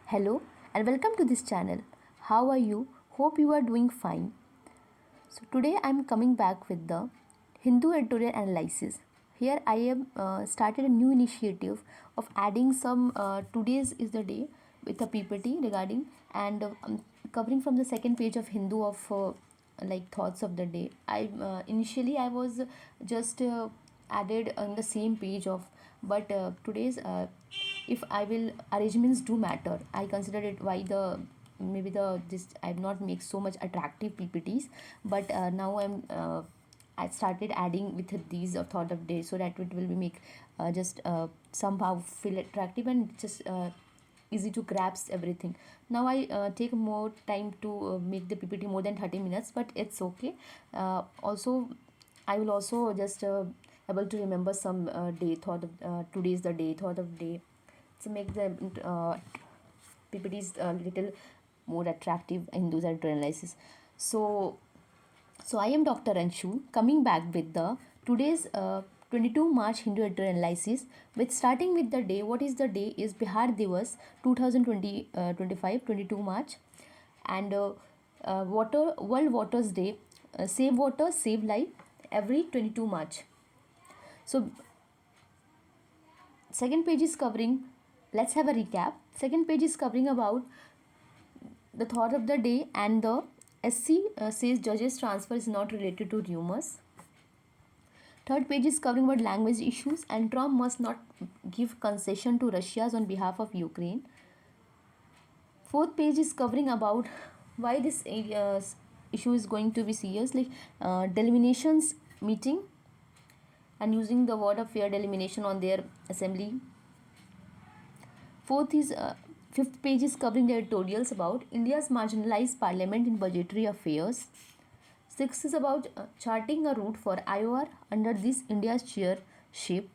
Hello and welcome to this channel. How are you? Hope you are doing fine. So today I am coming back with the Hindu editorial analysis. Here I have started a new initiative of adding some today's is the day with a PPT regarding and covering from the second page of Hindu of like thoughts of the day. I initially I was just added on the same page of, but today's if I will arrangements do matter. I consider it why the maybe the this I have not make so much attractive PPTs, but now I started adding with these thought of day so that it will be make just somehow feel attractive and just easy to grasp everything. Now I take more time to make the PPT more than 30 minutes, but it's okay. Also, I will also just able to remember some day thought of today's the day thought of day to make the PPTs a little more attractive in those analysis. So so I am Dr. Anshu coming back with the today's 22 March Hindu editorial analysis with starting with the day. What is the day is Bihar Divas 2020 25 22 March and water World Waters Day, Save Water Save Life every 22 March. So second page is covering, let's have a recap. Second page is covering about the thought of the day, and the SC says judges transfer is not related to rumors. Third page is covering about language issues and Trump must not give concession to Russia on behalf of Ukraine. Fourth page is covering about why this issue is going to be serious, like delimitation meeting and using the word of fair delimitation on their assembly. Fifth page is covering the editorials about India's marginalized parliament in budgetary affairs. Sixth is about charting a route for IOR under this India's chairship.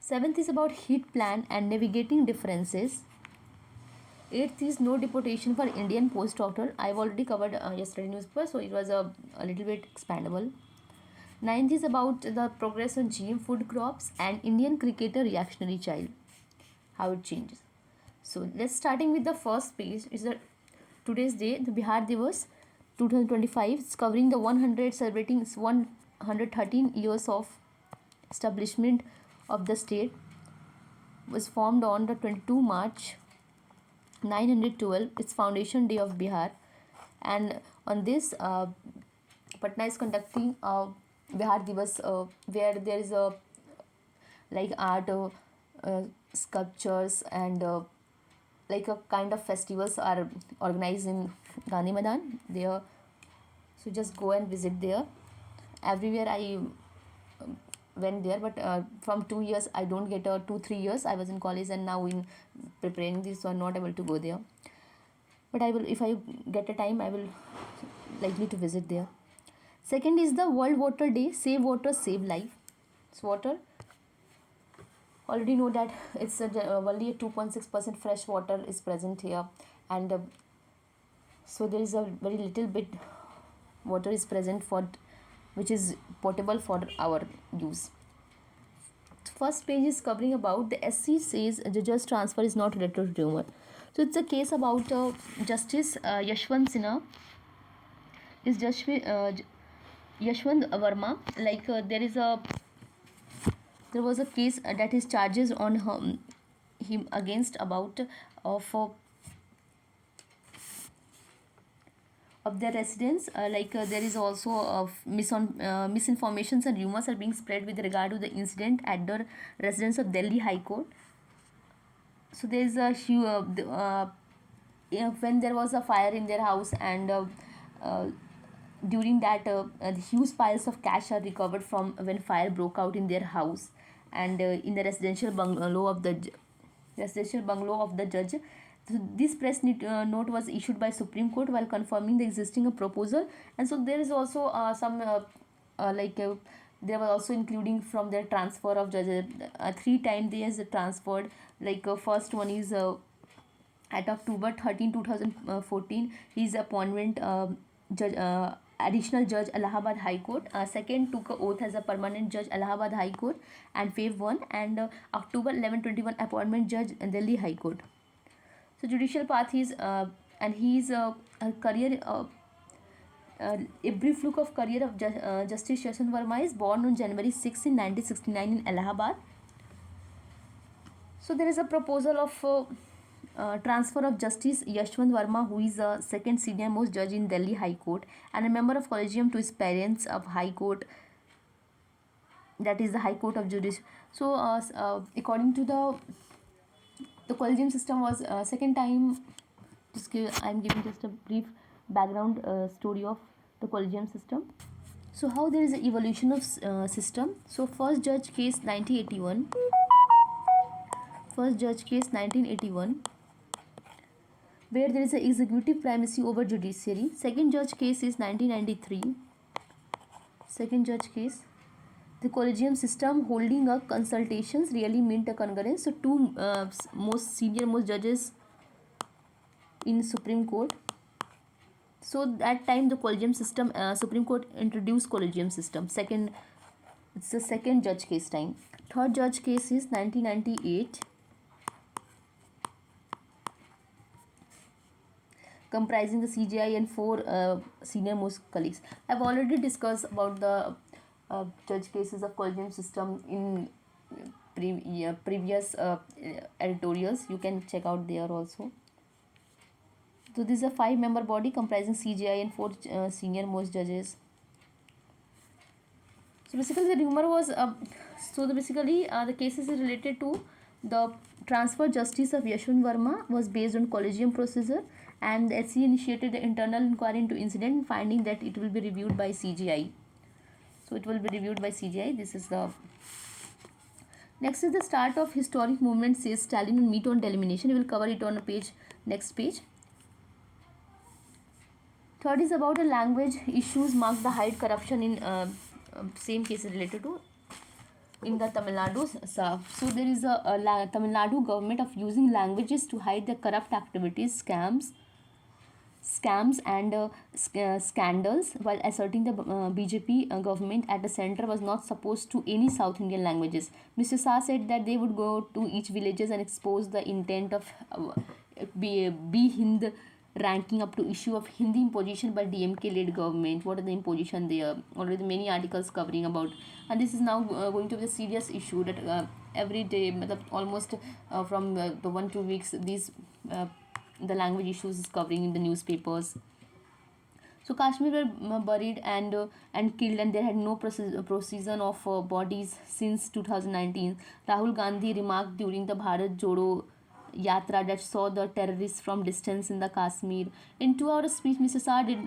Seventh is about heat plan and navigating differences. Eighth is no deportation for Indian postdoctoral. I've already covered yesterday newspaper, so it was a little bit expandable. Ninth is about the progress on GM food crops and Indian cricketer reactionary child, how it changes. So let's starting with the first page. Is the today's day, the Bihar Divas 2025. It's covering the 100 celebrating 113 years of establishment of the state. Was formed on the 22 March 912. Its foundation day of Bihar, and on this Patna is conducting Bihar Divas where there is a like art sculptures and like a kind of festivals are organized in Gandhi Madan there. So just go and visit there. Everywhere I went there, but from 2 years I don't get 2 3 years. I was in college and now in preparing this, so I'm not able to go there. But I will, if I get a time, I will likely to visit there. Second is the World Water Day. Save water, save life. So water, already know that it's only a 2.6% fresh water is present here, and so there is a very little bit water is present for which is potable for our use. First page is covering about the SC says judge's transfer is not related to rumor. So it's a case about Justice Yashwant Sinha is Yashwant Verma. Like there was a case that is charges on him against about of their residents. There is also misinformations and rumors are being spread with regard to the incident at the residence of Delhi High Court. So there is a when there was a fire in their house, and during that huge piles of cash are recovered from when fire broke out in their house, and in the residential bungalow of the judge. So this press note was issued by Supreme Court while confirming the existing proposal, and so there is also some they were also including from their transfer of judges. 3 times they has transferred. First one is at October 13, 2014, his appointment judge. Additional Judge Allahabad High Court. Second took oath as a permanent Judge Allahabad High Court and Feb 1, and October 11 21 appointment Judge Delhi High Court. So judicial path is and he is a career. A brief look of career of Justice Yashwant Verma is born on January 6 in 1969 in Allahabad. So there is a proposal of transfer of Justice Yashwant Verma, who is a second senior most judge in Delhi High Court and a member of Collegium, to his parents of High Court, that is the High Court of Judice. So according to the Collegium system was second time. I am giving just a brief background story of the Collegium system. So how there is an evolution of system. So first judge case 1981. First judge case 1981, where there is an executive primacy over judiciary. Second judge case is 1993. Second judge case. The Collegium system holding a consultations really meant a concurrence. So two most senior most judges in Supreme Court. So that time the Collegium system, Supreme Court introduced Collegium system. Second, it's the second judge case time. Third judge case is 1998, comprising the CJI and four senior most colleagues. I've already discussed about the judge cases of Collegium system in previous editorials. You can check out there also. So this is a 5-member body comprising CJI and four senior most judges. So basically the rumor was the cases is related to the transfer justice of Yashwant Verma was based on Collegium procedure, and the SC initiated the internal inquiry into incident, finding that it will be reviewed by CJI. So it will be reviewed by CJI. This is the next is the start of historic movement, says Stalin will meet on delimitation. We will cover it on a page, next page. Third is about the language issues marked the hide corruption in same cases related to in the Tamil Nadu. So there is a Tamil Nadu government of using languages to hide the corrupt activities, scams and scandals, while asserting the BJP government at the center was not supposed to any South Indian languages. Mr. Shah said that they would go to each villages and expose the intent of be Hind ranking up to issue of Hindi imposition by DMK led government. What are the imposition there? Already many articles covering about, and this is now going to be a serious issue that every day, almost from the 1-2 weeks, these the language issues is covering in the newspapers. So Kashmir were buried and killed, and there had no procession of bodies since 2019. Rahul Gandhi remarked during the Bharat Jodo Yatra that saw the terrorists from distance in the Kashmir. In 2-hour speech, Mr. Shah did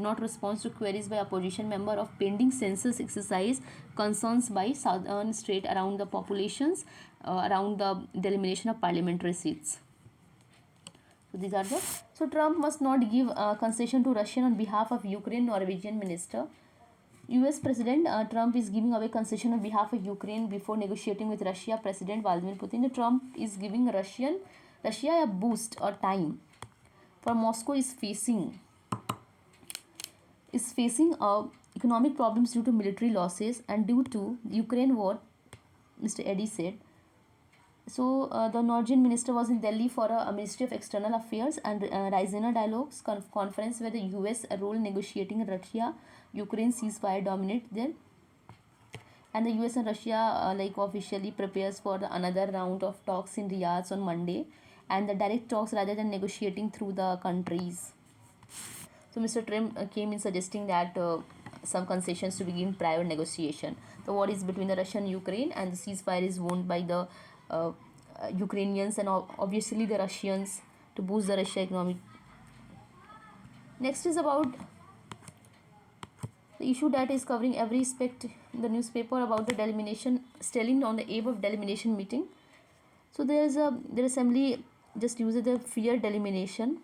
not respond to queries by opposition member of pending census exercise, concerns by southern state around the populations, around the delimitation of parliamentary seats. So these are the. So Trump must not give concession to Russia on behalf of Ukraine, Norwegian minister. US President Trump is giving away concession on behalf of Ukraine before negotiating with Russia President Vladimir Putin. Trump is giving Russia a boost or time, for Moscow is facing economic problems due to military losses and due to Ukraine war, Mr. Eddy said. So the Norwegian minister was in Delhi for a Ministry of External Affairs and Raisina Dialogues conference, where the US role negotiating Russia-Ukraine ceasefire dominate there. And the US and Russia officially prepares for another round of talks in Riyadh on Monday, and the direct talks rather than negotiating through the countries. So Mr. Trump came in suggesting that some concessions to begin prior negotiation. The war is between the Russia and Ukraine, and the ceasefire is won by the Ukrainians and obviously the Russians to boost the Russia economy. Next is about the issue that is covering every aspect in the newspaper about the delimitation. Stalin on the eve of delimitation meeting. So the assembly just uses the fear delimitation.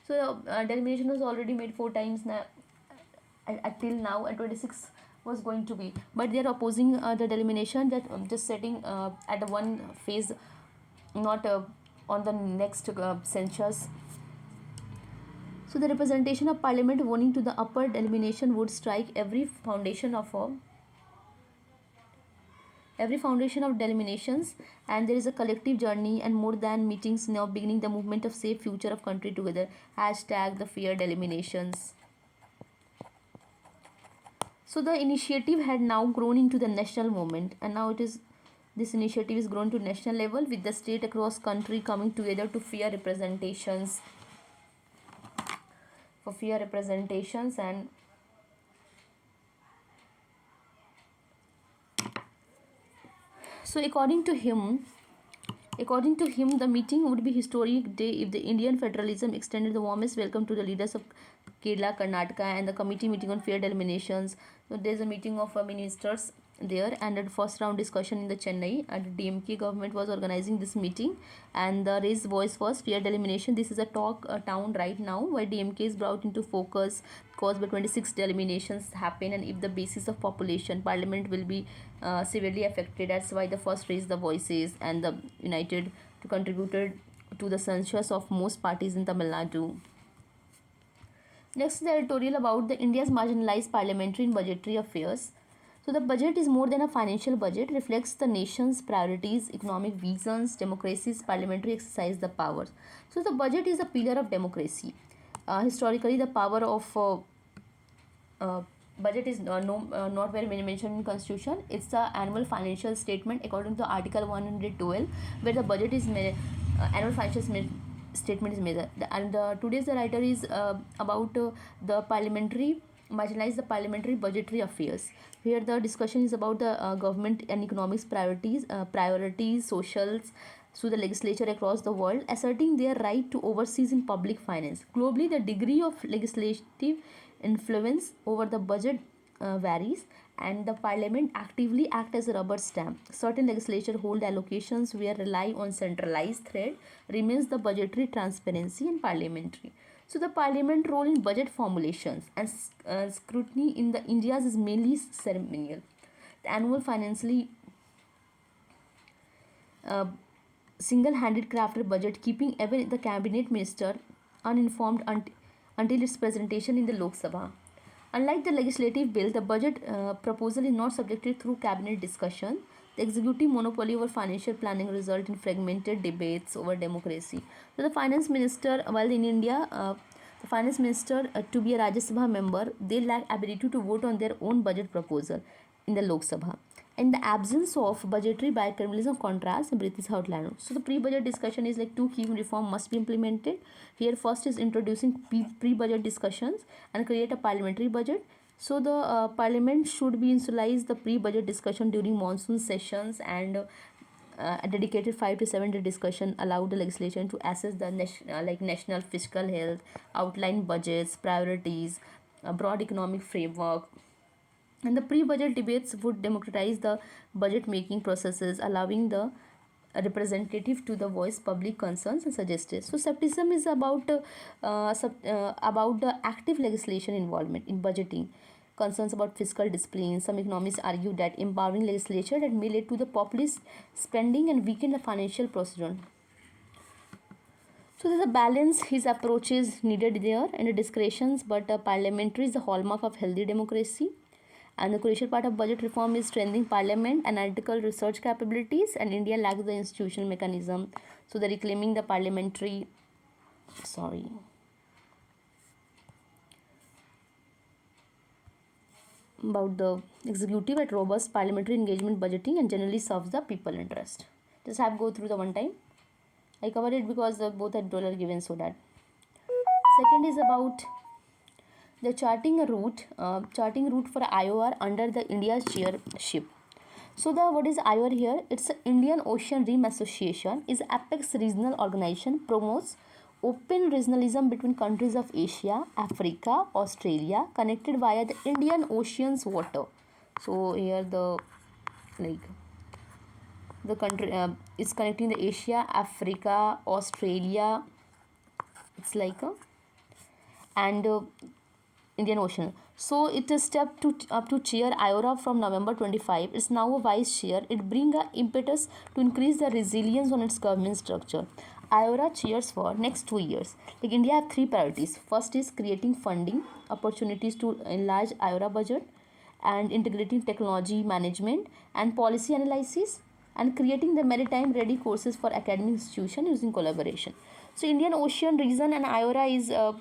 So delimitation was already made 4 times now until now, and 26 was going to be, but they are opposing the delimitation, that just setting at the one phase, not on the next censures. So the representation of parliament warning to the upper delimitation would strike every foundation of a every foundation of delimitation, and there is a collective journey and more than meetings now beginning the movement of safe future of country together. Hashtag the fear delimitation. So the initiative had now grown into the national movement, and now it is this initiative is grown to national level with the state across country coming together to fear representations for fear representations. And so according to him, the meeting would be historic day if the Indian federalism extended the warmest welcome to the leaders of Kerala, Karnataka, and the committee meeting on fair eliminations. So there's a meeting of ministers there, and a first round discussion in the Chennai, and the DMK government was organizing this meeting, and the raised voice was fair elimination. This is a talk town right now where DMK is brought into focus caused by 26 eliminations happen, and if the basis of population, parliament will be severely affected. That's why the first raised the voices, and the united to contributed to the censures of most parties in Tamil Nadu. Next, the editorial about the India's marginalized parliamentary and budgetary affairs. So the budget is more than a financial budget, reflects the nation's priorities, economic visions, democracy's parliamentary exercise the powers. So the budget is a pillar of democracy. Historically, the power of budget is not very many mentioned in constitution. It's the annual financial statement according to article 112, where the budget is annual financial statement is made. And today's the writer is about the parliamentary marginalize the parliamentary budgetary affairs. Here the discussion is about the government and economics priorities, socials, through the legislature across the world, asserting their right to overseas in public finance. Globally, the degree of legislative influence over the budget varies, and the parliament actively act as a rubber stamp. Certain legislature hold allocations where rely on centralized thread remains the budgetary transparency and parliamentary. So the parliament role in budget formulations and scrutiny in the India's is mainly ceremonial. The annual financially single-handed crafted budget, keeping even the cabinet minister uninformed until its presentation in the Lok Sabha. Unlike the legislative bill, the budget proposal is not subjected through cabinet discussion. The executive monopoly over financial planning result in fragmented debates over democracy. So the finance minister, while in India, the finance minister to be a Rajya Sabha member, they lack ability to vote on their own budget proposal in the Lok Sabha. In the absence of budgetary bicameralism contrasts in British outline. So the pre-budget discussion is like two key reform must be implemented. Here first is introducing pre-budget discussions and create a parliamentary budget. So the parliament should be initialize the pre-budget discussion during monsoon sessions, and a dedicated 5 to 7 day discussion allow the legislation to assess the national fiscal health, outline budgets, priorities, a broad economic framework. And the pre-budget debates would democratize the budget making processes, allowing the representative to the voice public concerns and suggestions. So skepticism is about the active legislation involvement in budgeting. Concerns about fiscal discipline. Some economists argue that empowering legislature that may lead to the populist spending and weaken the financial procedure. So there's a balance. His approach is needed there and the discretions, but parliamentary is the hallmark of healthy democracy. And the crucial part of budget reform is strengthening parliament, analytical research capabilities, and India lacks the institutional mechanism. So the reclaiming the parliamentary, about the executive at robust parliamentary engagement budgeting and generally serves the people interest. Just have go through the one time. I covered it because both are given so that. Second is about the charting route for IOR under the India's chairship. So the what is IOR here? It's the Indian Ocean Rim Association, is apex regional organization, promotes open regionalism between countries of Asia, Africa, Australia, connected via the Indian Ocean's water. So here the country is connecting the Asia, Africa, Australia. It's like a and Indian Ocean. So it is step to up to chair IORA from November 25. It's now a vice chair. It brings a impetus to increase the resilience on its government structure. IORA chairs for next 2 years. Like India have three priorities. First is creating funding opportunities to enlarge IORA budget, and integrating technology management and policy analysis, and creating the maritime ready courses for academic institutions using collaboration. So Indian Ocean region and IORA is a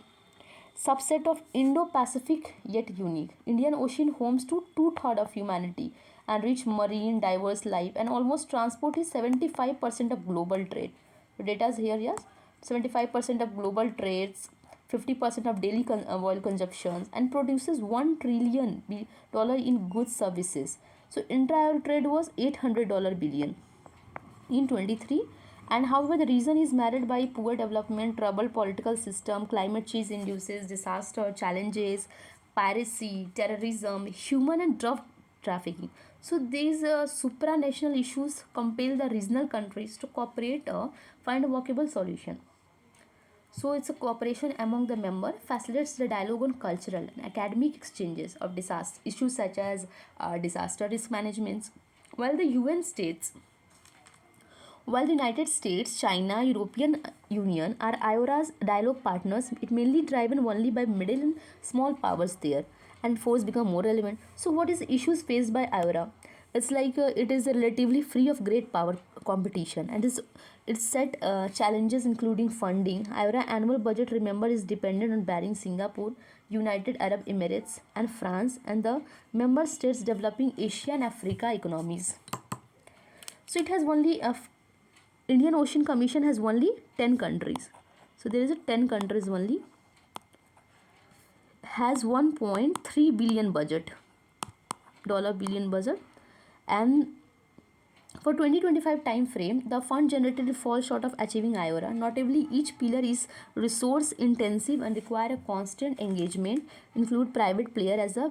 subset of Indo-Pacific yet unique. Indian Ocean homes to two-thirds of humanity and rich marine diverse life, and almost transport is 75% of global trade. The data is here, yes. 75% of global trades, 50% of daily oil consumptions, and produces $1 trillion in goods services. So intra-oil trade was $800 billion in 23. And however the region is marred by poor development, troubled political system, climate change induces disaster challenges, piracy, terrorism, human and drug trafficking. So these supranational issues compel the regional countries to cooperate, find a workable solution. So it's a cooperation among the member facilitates the dialogue on cultural and academic exchanges of disaster issues such as disaster risk management. While the UN states While the United States, China, European Union are IORA's dialogue partners, it mainly driven only by middle and small powers there, and force become more relevant. So, what is the issues faced by IORA? It's like it is relatively free of great power competition, and it's set challenges including funding. IORA annual budget, remember, is dependent on Bahrain, Singapore, United Arab Emirates, and France, and the member states developing Asia and Africa economies. So it has only Indian Ocean Commission has only 10 countries. So there is a 10 countries only. Has 1.3 billion budget. $billion budget. And for 2025 time frame, the fund generated falls short of achieving IORA. Notably, each pillar is resource intensive and require a constant engagement, include private player as a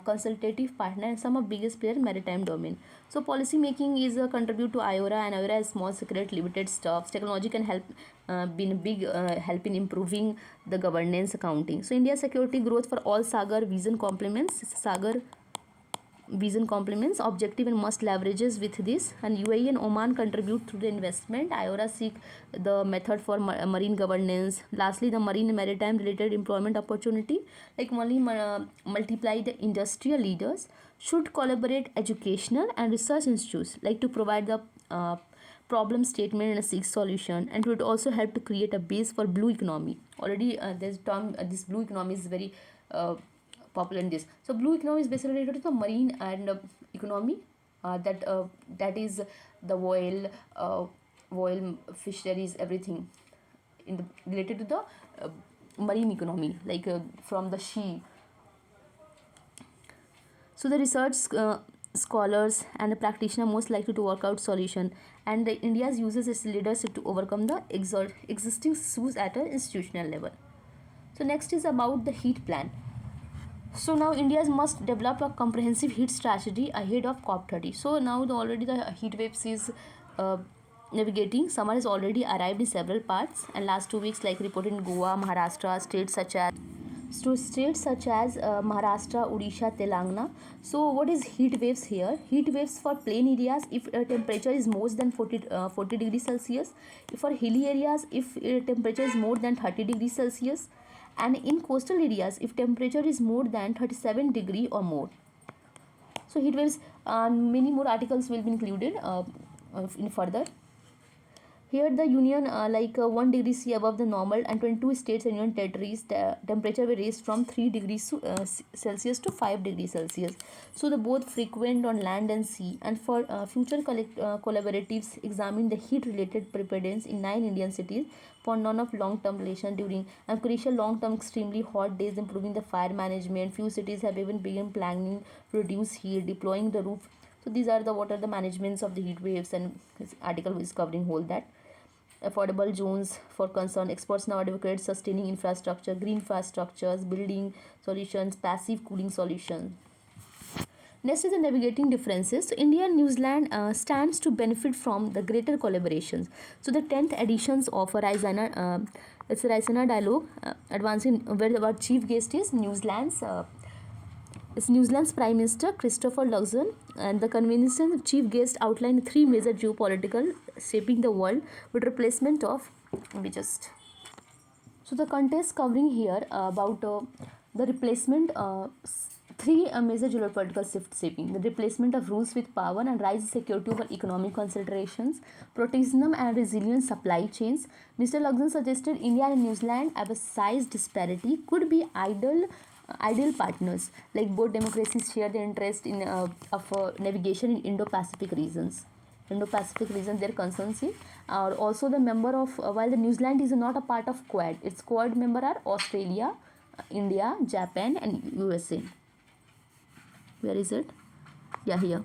consultative partner and some of biggest player maritime domain. So policy making is a contribute to IORA, and IORA is small secret limited stuff. Technology can help been a big help in improving the governance accounting. So India's security growth for all Sagar vision complements objective and must leverages with this, and UAE and Oman contribute through the investment. IORA seek the method for marine governance. Lastly, the marine and maritime related employment opportunity, like only multiply the industrial leaders should collaborate educational and research institutes like to provide the problem statement and a seek solution, and it would also help to create a base for blue economy. Already this term this blue economy is very popular in this. So blue economy is basically related to the marine and economy, that is the oil fisheries, everything in the, related to the marine economy, like from the sea. So the research scholars and the practitioner most likely to work out solution, and the India's uses its leadership to overcome the existing issues at an institutional level. So next is about the heat plan. So now India must develop a comprehensive heat strategy ahead of COP30. So now already the heat waves is navigating. Summer has already arrived in several parts, and last 2 weeks like reported in Goa, Maharashtra, states such as Maharashtra, Odisha, Telangana. So what is heat waves here? Heat waves for plain areas if temperature is more than 40 degrees Celsius. For hilly areas if temperature is more than 30 degrees Celsius. And in coastal areas if temperature is more than 37 degree or more. So heat waves, many more articles will be included in further. Here the union 1 degree C above the normal, and 22 states and union territories the temperature will raise from 3 degrees Celsius to 5 degrees Celsius. So the both frequent on land and sea, and for future collaboratives examine the heat related preparedness in 9 Indian cities for none of long term relation during and crucial long term extremely hot days, improving the fire management. Few cities have even begun planning to reduce heat, deploying the roof. So these are the what are the managements of the heat waves, and this article is covering whole that. Affordable zones for concern. Experts now advocate sustaining infrastructure, green infrastructures, building solutions, passive cooling solutions. Next is the navigating differences. So India and New Zealand stands to benefit from the greater collaborations. So the 10th editions of it's a Raisina dialogue advancing, where our chief guest is New Zealand's Prime Minister Christopher Luxon, and the convention chief guest outlined 3 major geopolitical shaping the world with replacement of So the contest covering here about the replacement three major geopolitical shifts shaping the replacement of rules with power and rise in security over economic considerations, protectionism and resilient supply chains. Mr. Luxon suggested India and New Zealand have a size disparity could be ideal partners, like both democracies share the interest in of navigation in Indo-Pacific regions. Indo-Pacific region their concerns in are also the member of while the New Zealand is not a part of Quad. Its Quad member are Australia, India, Japan, and USA. Where is it? Yeah, here.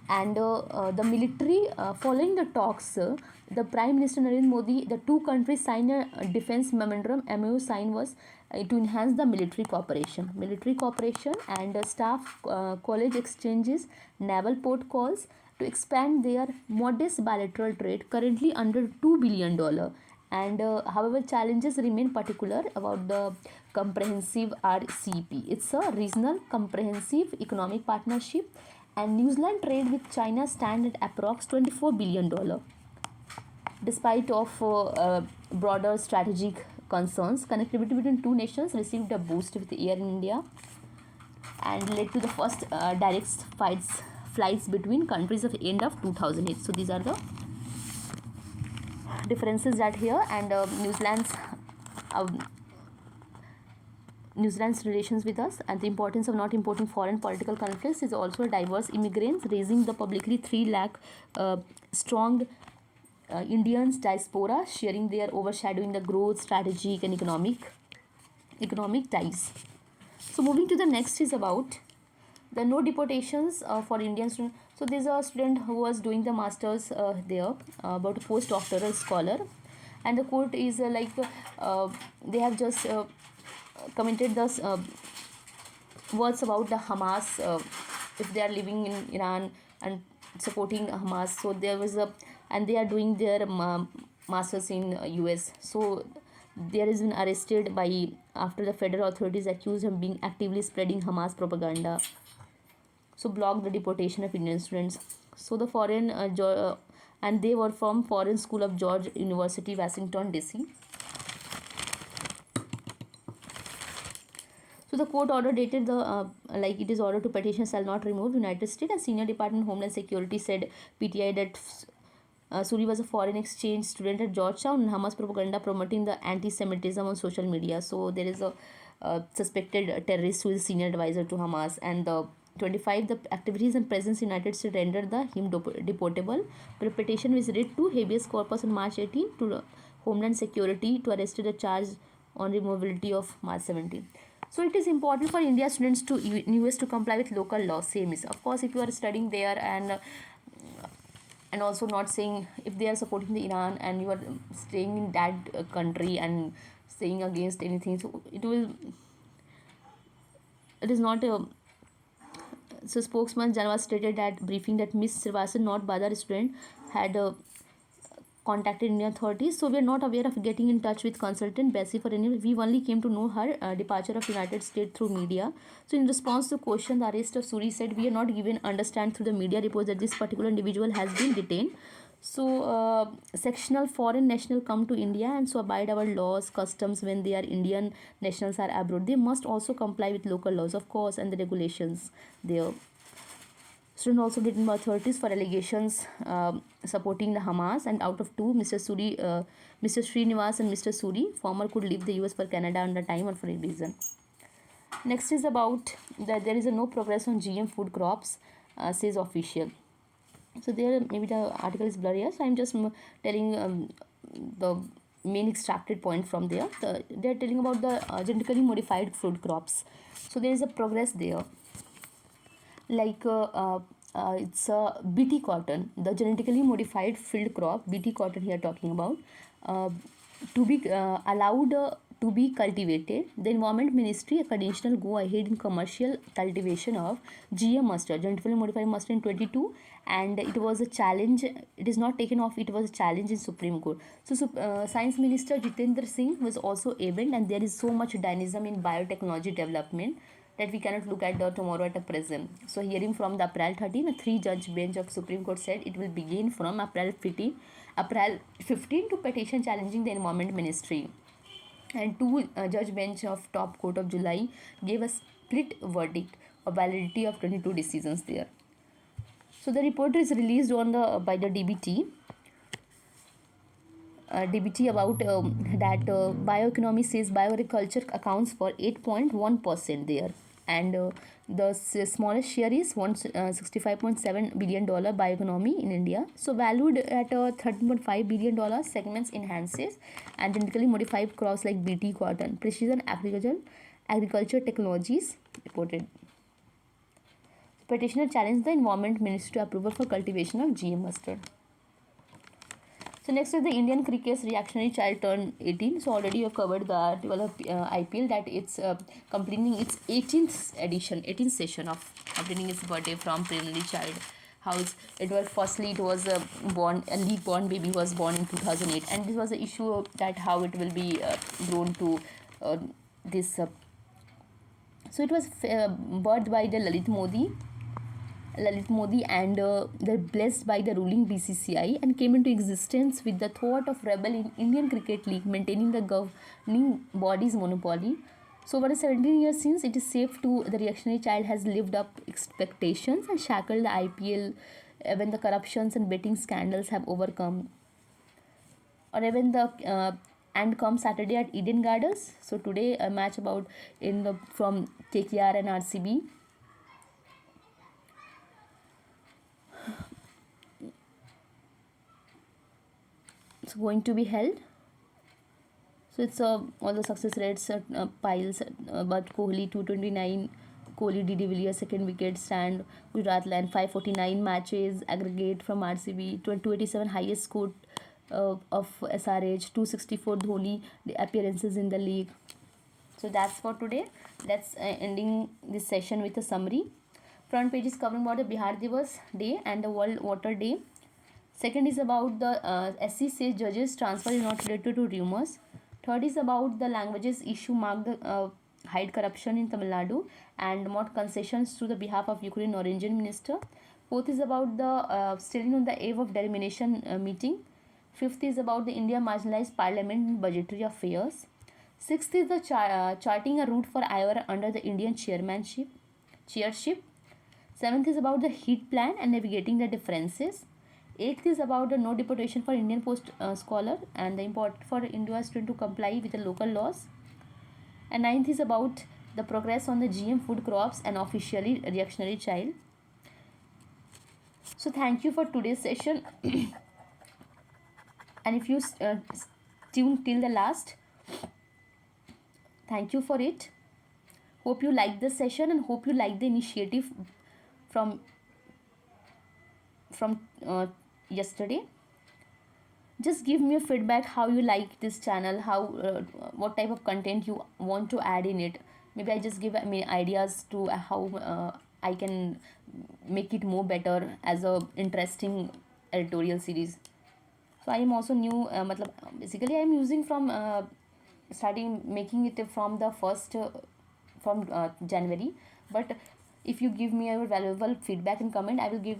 And the military, following the talks, the Prime Minister Narendra Modi, the two countries signed a defense memorandum. MOU sign was to enhance the military cooperation and staff college exchanges, naval port calls to expand their modest bilateral trade, currently under $2 billion. And however, challenges remain particular about the comprehensive RCEP. It's a regional comprehensive economic partnership, and New Zealand trade with China stand at approx $24 billion. Despite of broader strategic concerns, connectivity between two nations received a boost with Air India and led to the first direct flights between countries of end of 2008. So these are the differences that here, and uh, New Zealand's relations with us, and the importance of not importing foreign political conflicts is also diverse immigrants, raising the publicly 3 lakh strong Indians diaspora, sharing their overshadowing the growth, strategic and economic ties. So moving to the next is about the no deportations for Indian students. So there's a student who was doing the masters there, about a postdoctoral scholar, and the quote is they have just commented the words about the Hamas, if they are living in Iran and supporting Hamas. So there was a, and they are doing their masters in US. So there is been arrested by after the federal authorities accused him being actively spreading Hamas propaganda. So blocked the deportation of Indian students. So the foreign and they were from Foreign School of George University, Washington DC. So the court order dated the like it is ordered to petition shall not remove. United States and Senior Department of Homeland Security said PTI that Suri was a foreign exchange student at Georgetown and Hamas propaganda promoting the anti-Semitism on social media. So there is a suspected terrorist who is senior advisor to Hamas, and the 25 the activities and presence in United States rendered the him deportable. The petition was read to habeas corpus on March 18 to Homeland Security to arrest the charge on removability of March 17. So it is important for India students to US to comply with local laws. Same is, of course, if you are studying there and also not saying if they are supporting the Iran and you are staying in that country and saying against anything, so it is not a. So spokesman Janwa stated at briefing that Miss Srivasan, not Badar student, had contacted Indian authorities. So we are not aware of getting in touch with consultant Bessie for any. We only came to know her departure of United States through media. So in response to question, the arrest of Suri said, we are not given understand through the media reports that this particular individual has been detained. So sectional foreign national come to India and so abide our laws, customs when they are Indian nationals are abroad. They must also comply with local laws, of course, and the regulations there. Student also detained by authorities for allegations supporting the Hamas, and out of two, Mr. Srinivas and Mr. Suri, former could leave the US for Canada under time or for a reason. Next is about that there is a no progress on GM food crops, says official. So there maybe the article is blurry, so I'm just telling the main extracted point from there. They are telling about the genetically modified food crops. So there is a progress there. Like it's a BT cotton, the genetically modified field crop, BT cotton here talking about, to be allowed to be cultivated. The Environment Ministry conditional go ahead in commercial cultivation of GM mustard, genetically modified mustard in 22, and it was a challenge. It is not taken off. It was a challenge in Supreme Court. So Science Minister Jitendra Singh was also able, and there is so much dynamism in biotechnology development that we cannot look at the tomorrow at a present. So hearing from the April 13, a 3-judge bench of Supreme Court said it will begin from April 15 to petition challenging the Environment Ministry. And 2-judge bench of top court of July gave a split verdict validity of 22 decisions there. So the report is released on the by the DBT about that bioeconomy says bioagriculture accounts for 8.1% there, and the smallest share is $165.7 billion bioeconomy in India. So valued at $13.5 billion, segments enhances and genetically modified crops like BT cotton, precision agriculture technologies reported. Petitioner challenged the Environment Ministry to approval for cultivation of GM mustard. So next is the Indian cricket's reactionary child turned 18. So already you have covered the article of IPL that it's completing its 18th session of completing its birthday from preliminary child. It was firstly it was born a league born baby was born in 2008, and this was the issue that how it will be grown to this. So it was birthed by the Lalit Modi and they're blessed by the ruling BCCI and came into existence with the thought of rebel in Indian Cricket League maintaining the governing body's monopoly. So over the 17 years since, it is safe to the reactionary child has lived up expectations and shackled the IPL when the corruptions and betting scandals have overcome. Or even the and come Saturday at Eden Gardens. So today a match about from KKR and RCB. It's going to be held. So it's all the success rates piles, but Kohli 229, Kohli D. De Villiers second wicket stand, Gujarat Land 549 matches aggregate from RCB, 287 highest score of SRH, 264 Dhoni appearances in the league. So that's for today. Let's ending this session with a summary. Front page is covering about the Bihar Divas Day and the World Water Day. Second is about the SC says judges transfer is not related to rumors. Third is about the languages issue marked the hide corruption in Tamil Nadu and more concessions to the behalf of Ukraine Norwegian minister. Fourth is about the still on the eve of delimitation meeting. Fifth is about the India marginalized parliament and budgetary affairs. Sixth is the charting a route for IOR under the Indian chairship. Seventh is about the heat plan and navigating the differences. Eighth is about the no deportation for Indian post scholar and the important for India student to comply with the local laws. And ninth is about the progress on the GM food crops and officially reactionary child. So thank you for today's session. And if you tuned till the last, thank you for it. Hope you like the session and hope you like the initiative from yesterday. Just give me a feedback how you like this channel, how what type of content you want to add in it. Maybe I just give me ideas to how I can make it more better as a interesting editorial series. So I am also new basically I am using from starting making it from the first from January, but if you give me a valuable feedback and comment, I will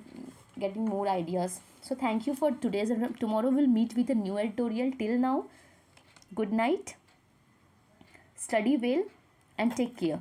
getting more ideas. So thank you for today's, and tomorrow we'll meet with a new editorial. Till now, good night, study well and take care.